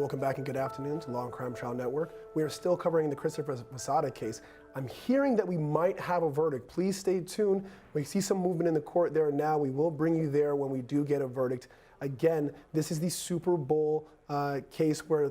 Welcome back and good afternoon to Law and Crime Trial Network. We are still covering the Christopher Vasata case. I'm hearing that we might have a verdict. Please stay tuned. We see some movement in the court there now. We will bring you there when we do get a verdict. Again, this is the Super Bowl case where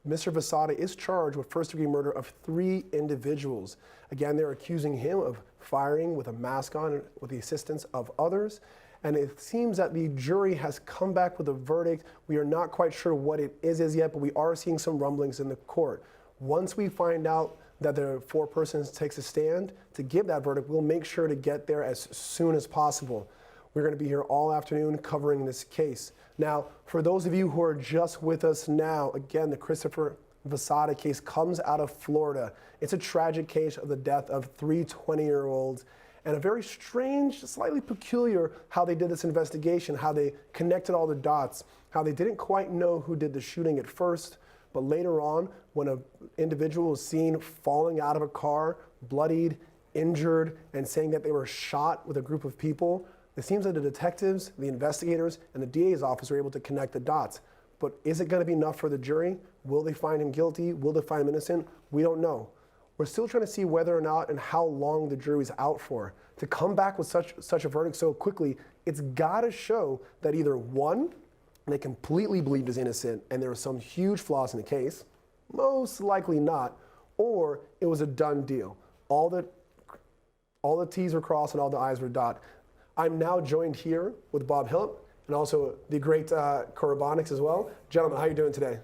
Mr. Vasata is charged with first-degree murder of 3 individuals. Again, they're accusing him of firing with a mask on with the assistance of others. And it seems that the jury has come back with a verdict. We are not quite sure what it is as yet, but we are seeing some rumblings in the court. Once we find out that the 4 persons takes a stand to give that verdict, we'll make sure to get there as soon as possible. We're going to be here all afternoon covering this case. Now, for those of you who are just with us now, again, the Christopher Vasata case comes out of Florida. It's a tragic case of the death of 3 20-year-olds. And a very strange, slightly peculiar how they did this investigation, how they connected all the dots, how they didn't quite know who did the shooting at first, but later on, when an individual was seen falling out of a car, bloodied, injured, and saying that they were shot with a group of people, it seems that the detectives, the investigators, and the DA's office were able to connect the dots. But is it going to be enough for the jury? Will they find him guilty? Will they find him innocent? We don't know. We're still trying to see whether or not and how long the jury's out for. To come back with such a verdict so quickly, it's got to show that either 1, they completely believed he's innocent and there were some huge flaws in the case, most likely not, or it was a done deal. All the T's were crossed and all the I's were dotted. I'm now joined here with Bob Hille and also the great Koribanics as well. Gentlemen, how are you doing today?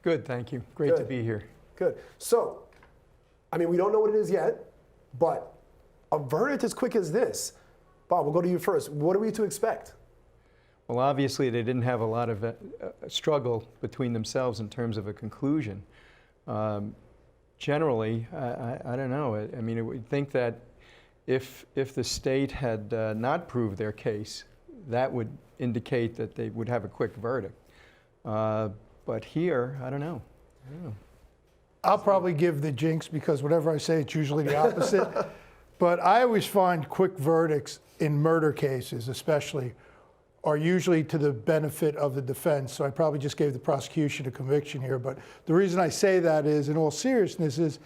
Good, thank you. Great to be here. Good. So, I mean, we don't know what it is yet, but a verdict as quick as this. Bob, we'll go to you first. What are we to expect? Well, obviously, they didn't have a lot of struggle between themselves in terms of a conclusion. Generally, I don't know. I mean, I would think that if the state had not proved their case, that would indicate that they would have a quick verdict. But here, I don't know. I'll probably give the jinx because whatever I say, it's usually the opposite. But I always find quick verdicts in murder cases, especially, are usually to the benefit of the defense. So I probably just gave the prosecution a conviction here. But the reason I say that is, in all seriousness, is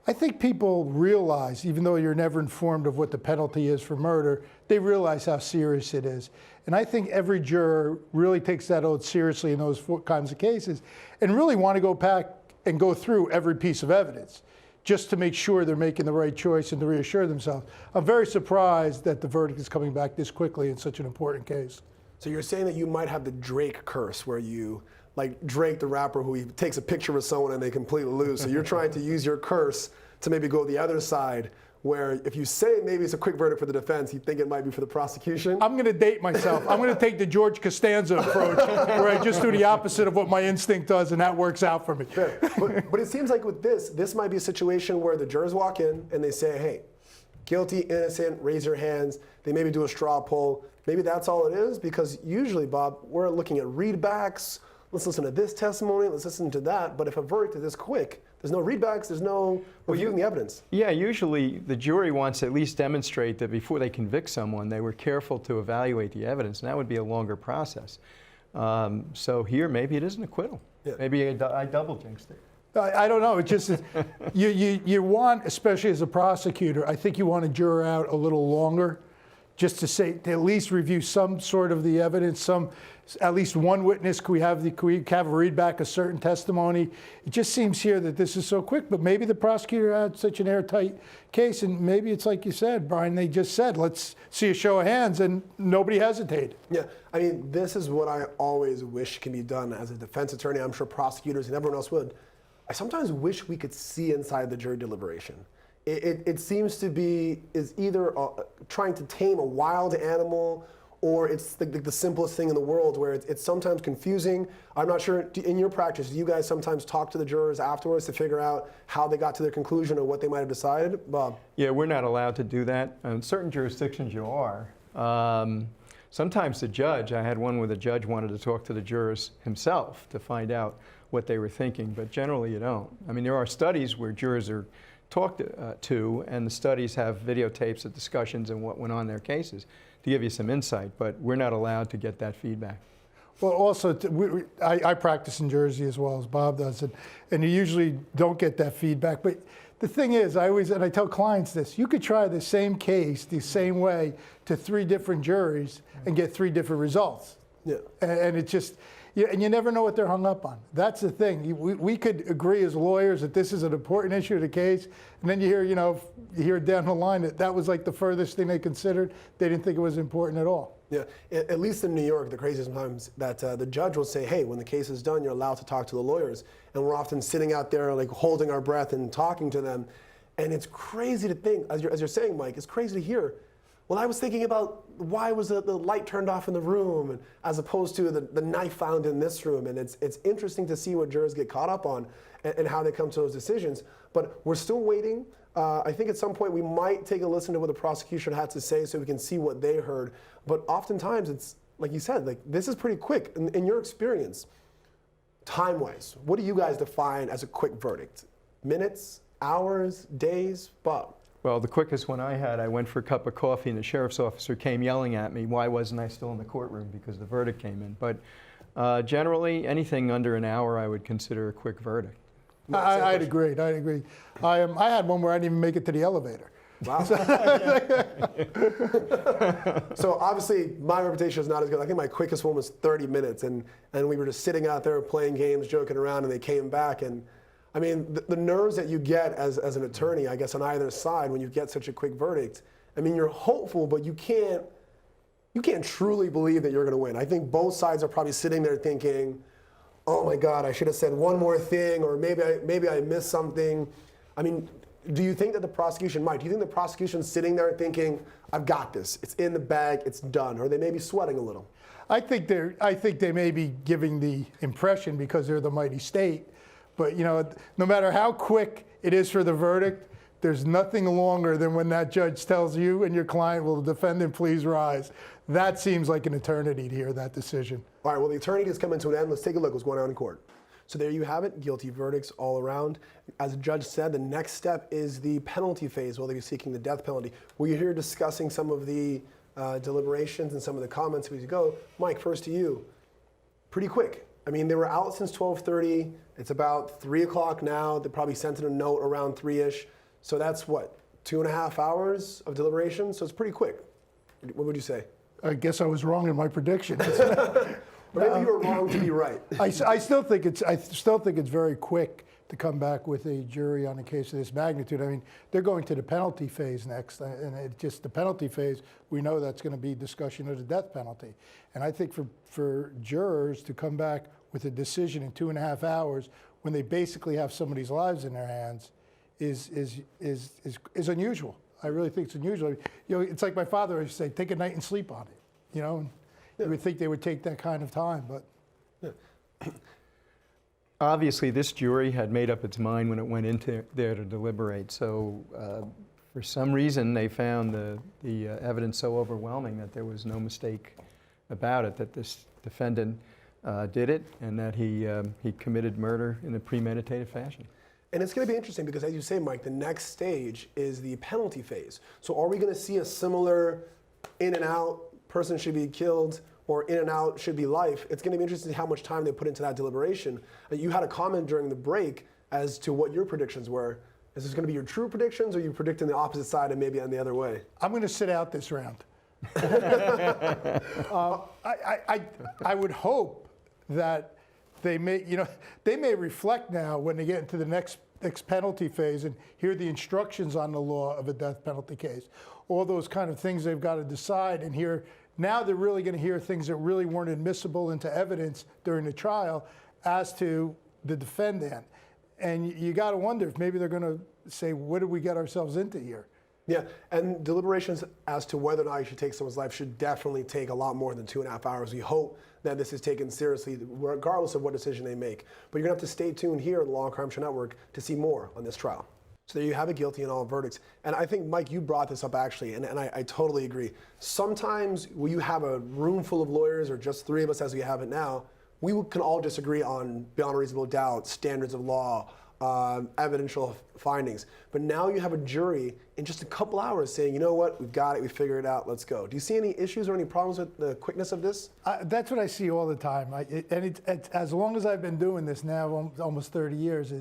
I think people realize, even though you're never informed of what the penalty is for murder, they realize how serious it is. And I think every juror really takes that oath seriously in those kinds of cases and really want to go back and go through every piece of evidence just to make sure they're making the right choice and to reassure themselves. I'm very surprised that the verdict is coming back this quickly in such an important case. So you're saying that you might have the Drake curse where you, like Drake the rapper who he takes a picture with someone and they completely lose. So you're trying to use your curse to maybe go the other side where if you say maybe it's a quick verdict for the defense, you think it might be for the prosecution? I'm going to date myself. I'm going to take the George Costanza approach where I just do the opposite of what my instinct does, and that works out for me. Fair. But it seems like with this might be a situation where the jurors walk in and they say, hey, guilty, innocent, raise your hands. They maybe do a straw poll. Maybe that's all it is, because usually, Bob, we're looking at readbacks. Let's listen to this testimony, let's listen to that. But if a verdict is this quick, there's no readbacks, there's no reviewing the evidence. Yeah, usually the jury wants to at least demonstrate that before they convict someone, they were careful to evaluate the evidence, and that would be a longer process. So here, maybe it is an acquittal. Yeah. Maybe I double jinxed it. I don't know. It just you want, especially as a prosecutor, I think you want a juror out a little longer, just to say to at least review some sort of the evidence, at least one witness. Could we have a readback a certain testimony? It just seems here that this is so quick, but maybe the prosecutor had such an airtight case, and maybe it's like you said, Brian, they just said, let's see a show of hands, and nobody hesitated. Yeah, I mean, this is what I always wish can be done as a defense attorney. I'm sure prosecutors and everyone else would. I sometimes wish we could see inside the jury deliberation. It seems to be is either trying to tame a wild animal, or it's the simplest thing in the world where it's sometimes confusing. I'm not sure, in your practice, do you guys sometimes talk to the jurors afterwards to figure out how they got to their conclusion or what they might have decided? Bob? Yeah, we're not allowed to do that. In certain jurisdictions you are. Sometimes the judge, I had one where the judge wanted to talk to the jurors himself to find out what they were thinking, but generally you don't. I mean, there are studies where jurors are talked to, and the studies have videotapes of discussions and what went on in their cases to give you some insight, but we're not allowed to get that feedback. Well, also, I practice in Jersey as well as Bob does, and you usually don't get that feedback. But the thing is, I tell clients this, you could try the same case the same way to 3 different juries and get 3 different results. Yeah. And it just, and you never know what they're hung up on. That's the thing. We could agree as lawyers that this is an important issue of the case, and then you hear down the line that was like the furthest thing they considered. They didn't think it was important at all. Yeah, at least in New York, the crazy sometimes that the judge will say, hey, when the case is done, you're allowed to talk to the lawyers. And we're often sitting out there like holding our breath and talking to them. And it's crazy to think, as you're saying, Mike, it's crazy to hear. Well, I was thinking about why was the light turned off in the room, and as opposed to the knife found in this room. And it's interesting to see what jurors get caught up on and how they come to those decisions. But we're still waiting. I think at some point we might take a listen to what the prosecution had to say so we can see what they heard. But oftentimes it's, like you said, like this is pretty quick. In your experience, time-wise, what do you guys define as a quick verdict? Minutes, hours, days, Bob? Well, the quickest one I had, I went for a cup of coffee and the sheriff's officer came yelling at me, why wasn't I still in the courtroom, because the verdict came in. But generally, anything under an hour I would consider a quick verdict. I'd agree. I had one where I didn't even make it to the elevator. Wow. So obviously my reputation is not as good. I think my quickest one was 30 minutes, and we were just sitting out there playing games, joking around, and they came back. And I mean, the nerves that you get as an attorney, I guess on either side when you get such a quick verdict, I mean, you're hopeful, but you can't truly believe that you're going to win. I think both sides are probably sitting there thinking, oh my God, I should have said one more thing, or maybe I missed something. I mean, do you think that the prosecution might? Do you think the prosecution's sitting there thinking, I've got this, it's in the bag, it's done, or they may be sweating a little? I think they may be giving the impression because they're the mighty state, but no matter how quick it is for the verdict, there's nothing longer than when that judge tells you and your client, will the defendant please rise. That seems like an eternity to hear that decision. All right, well, the eternity is coming to an end. Let's take a look what's going on in court. So there you have it, guilty verdicts all around. As the judge said, the next step is the penalty phase, where they'll be seeking the death penalty. We're here discussing some of the deliberations and some of the comments as we go. Mike, first to you. Pretty quick. I mean, they were out since 12:30. It's about 3 o'clock now. They probably sent in a note around 3-ish. So that's what, 2.5 hours of deliberation? So it's pretty quick. What would you say? I guess I was wrong in my prediction. Or maybe you were wrong to be right. I still think it's very quick to come back with a jury on a case of this magnitude. I mean, they're going to the penalty phase next, and the penalty phase, we know that's going to be discussion of the death penalty. And I think for jurors to come back with a decision in 2.5 hours when they basically have somebody's lives in their hands is unusual. I really think it's unusual. It's like my father used to say, take a night and sleep on it. And you would think they would take that kind of time, but. Yeah. Obviously, this jury had made up its mind when it went into there to deliberate. So for some reason, they found the evidence so overwhelming that there was no mistake about it, that this defendant did it and that he committed murder in a premeditated fashion. And it's going to be interesting because, as you say, Mike, the next stage is the penalty phase. So are we going to see a similar in and out, person should be killed, or in and out should be life? It's going to be interesting to see how much time they put into that deliberation. You had a comment during the break as to what your predictions were. Is this going to be your true predictions, or are you predicting the opposite side and maybe on the other way? I'm going to sit out this round. I would hope that they may reflect now when they get into the next penalty phase and hear the instructions on the law of a death penalty case. All those kind of things they've got to decide and hear. Now they're really going to hear things that really weren't admissible into evidence during the trial as to the defendant. And you got to wonder if maybe they're going to say, what did we get ourselves into here? Yeah, and deliberations as to whether or not you should take someone's life should definitely take a lot more than 2.5 hours. We hope that this is taken seriously, regardless of what decision they make. But you're going to have to stay tuned here at the Law and Crime Show Network to see more on this trial. So there you have it, guilty in all verdicts. And I think, Mike, you brought this up actually, and I totally agree. Sometimes when you have a room full of lawyers, or just 3 of us as we have it now, we can all disagree on, beyond a reasonable doubt, standards of law, evidential findings. But now you have a jury in just a couple hours saying, you know what, we've got it, we figured it out, let's go. Do you see any issues or any problems with the quickness of this? That's what I see all the time. As long as I've been doing this now, almost 30 years,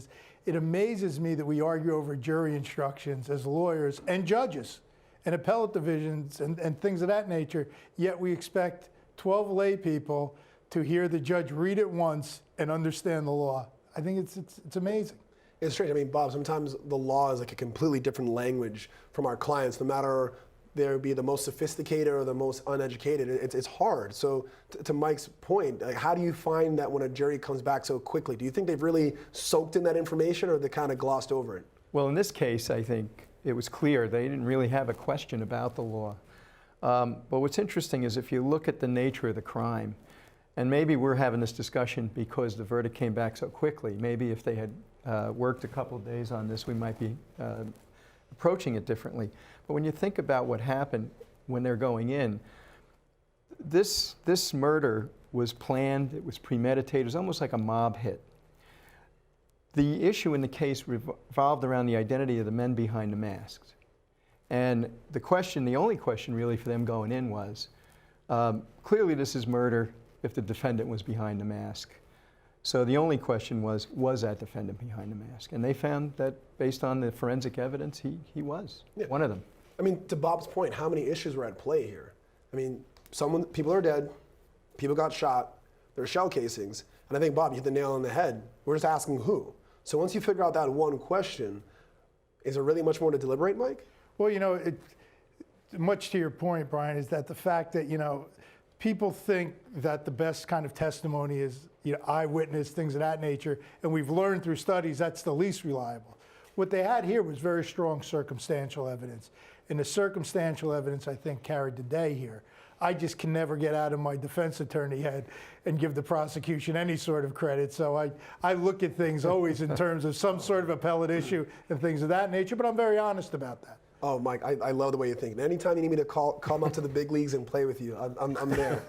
it amazes me that we argue over jury instructions as lawyers and judges and appellate divisions and things of that nature, yet we expect 12 lay people to hear the judge read it once and understand the law. I think it's amazing. It's strange. I mean, Bob, sometimes the law is like a completely different language from our clients, no matter they be the most sophisticated or the most uneducated. It's hard. So to Mike's point, like, how do you find that when a jury comes back so quickly? Do you think they've really soaked in that information, or they kind of glossed over it? Well, in this case, I think it was clear they didn't really have a question about the law. But what's interesting is if you look at the nature of the crime, and maybe we're having this discussion because the verdict came back so quickly. Maybe if they had worked a couple of days on this, we might be approaching it differently. But when you think about what happened when they're going in, this murder was planned, it was premeditated, it was almost like a mob hit. The issue in the case revolved around the identity of the men behind the masks. And the only question really for them going in was, clearly this is murder if the defendant was behind the mask. So the only question was that defendant behind the mask? And they found that based on the forensic evidence, he was one of them. I mean, to Bob's point, how many issues were at play here? I mean, people are dead, people got shot, there are shell casings, and I think, Bob, you hit the nail on the head. We're just asking who. So once you figure out that one question, is there really much more to deliberate, Mike? Well, you know, much to your point, Brian, is that the fact that, people think that the best kind of testimony is, eyewitness, things of that nature, and we've learned through studies that's the least reliable. What they had here was very strong circumstantial evidence, and the circumstantial evidence, I think, carried the day here. I just can never get out of my defense attorney head and give the prosecution any sort of credit. So I look at things always in terms of some sort of appellate issue and things of that nature, but I'm very honest about that. Oh, Mike, I love the way you think. And anytime you need me to come up to the big leagues and play with you, I'm there.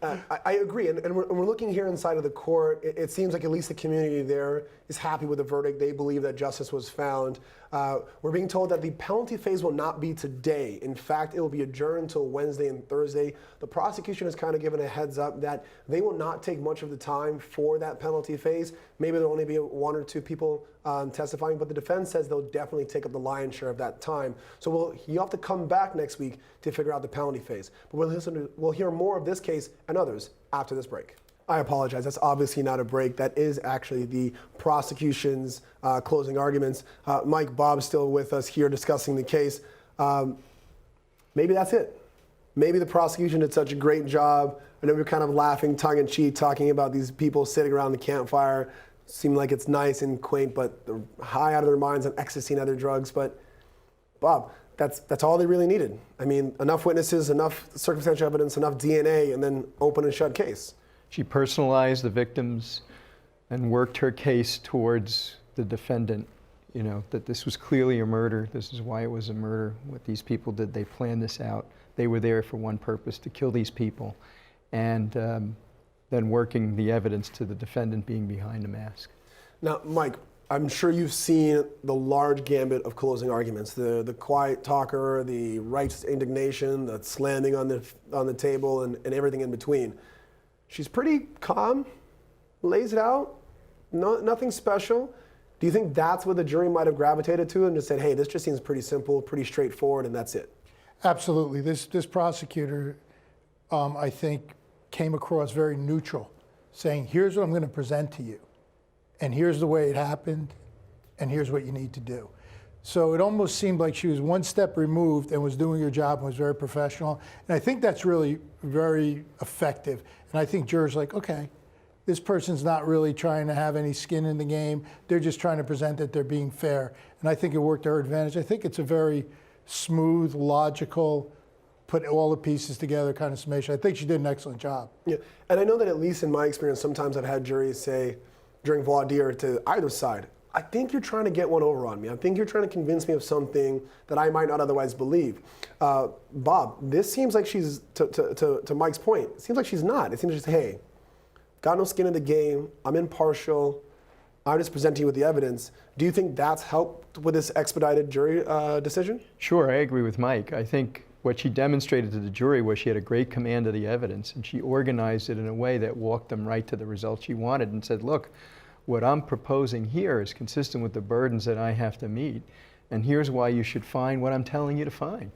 I agree, and we're looking here inside of the court. It seems like at least the community there is happy with the verdict. They believe that justice was found. We're being told that the penalty phase will not be today. In fact, it will be adjourned until Wednesday and Thursday. The prosecution has kind of given a heads up that they will not take much of the time for that penalty phase. Maybe there'll only be one or two people testifying, but the defense says they'll definitely take up the lion's share of that time. So you have to come back next week to figure out the penalty phase. But we'll hear more of this case and others after this break. I apologize, that's obviously not a break. That is actually the prosecution's closing arguments. Mike, Bob's still with us here discussing the case. Maybe that's it. Maybe the prosecution did such a great job. I know we're kind of laughing tongue-in-cheek, talking about these people sitting around the campfire. Seem like it's nice and quaint, but they're high out of their minds on ecstasy and other drugs. But Bob, that's all they really needed. I mean, enough witnesses, enough circumstantial evidence, enough DNA, and then open and shut case. She personalized the victims and worked her case towards the defendant, that this was clearly a murder. This is why it was a murder. What these people did, they planned this out. They were there for one purpose, to kill these people. And then working the evidence to the defendant being behind the mask. Now, Mike, I'm sure you've seen the large gambit of closing arguments, the quiet talker, the righteous indignation, the slamming on the table, and everything in between. She's pretty calm, lays it out, nothing special. Do you think that's what the jury might have gravitated to and just said, hey, this just seems pretty simple, pretty straightforward, and that's it? Absolutely. This prosecutor, I think, came across very neutral, saying, here's what I'm going to present to you, and here's the way it happened, and here's what you need to do. So it almost seemed like she was one step removed and was doing her job and was very professional. And I think that's really very effective. And I think jurors are like, okay, this person's not really trying to have any skin in the game. They're just trying to present that they're being fair. And I think it worked to her advantage. I think it's a very smooth, logical, put all the pieces together kind of summation. I think she did an excellent job. Yeah, and I know that at least in my experience, sometimes I've had juries say during voir dire to either side, I think you're trying to get one over on me. I think you're trying to convince me of something that I might not otherwise believe. Bob, this seems like she's, to Mike's point, it seems like she's not. It seems like she's, hey, got no skin in the game, I'm impartial, I'm just presenting you with the evidence. Do you think that's helped with this expedited jury decision? Sure, I agree with Mike. I think what she demonstrated to the jury was she had a great command of the evidence, and she organized it in a way that walked them right to the result she wanted and said, look, what I'm proposing here is consistent with the burdens that I have to meet, and here's why you should find what I'm telling you to find.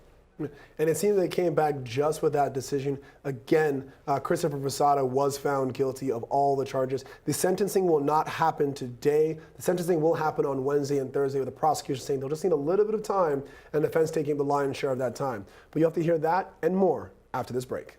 And it seems they came back just with that decision. Again, Christopher Vasata was found guilty of all the charges. The sentencing will not happen today. The sentencing will happen on Wednesday and Thursday, with the prosecution saying they'll just need a little bit of time and the defense taking the lion's share of that time. But you have to hear that and more after this break.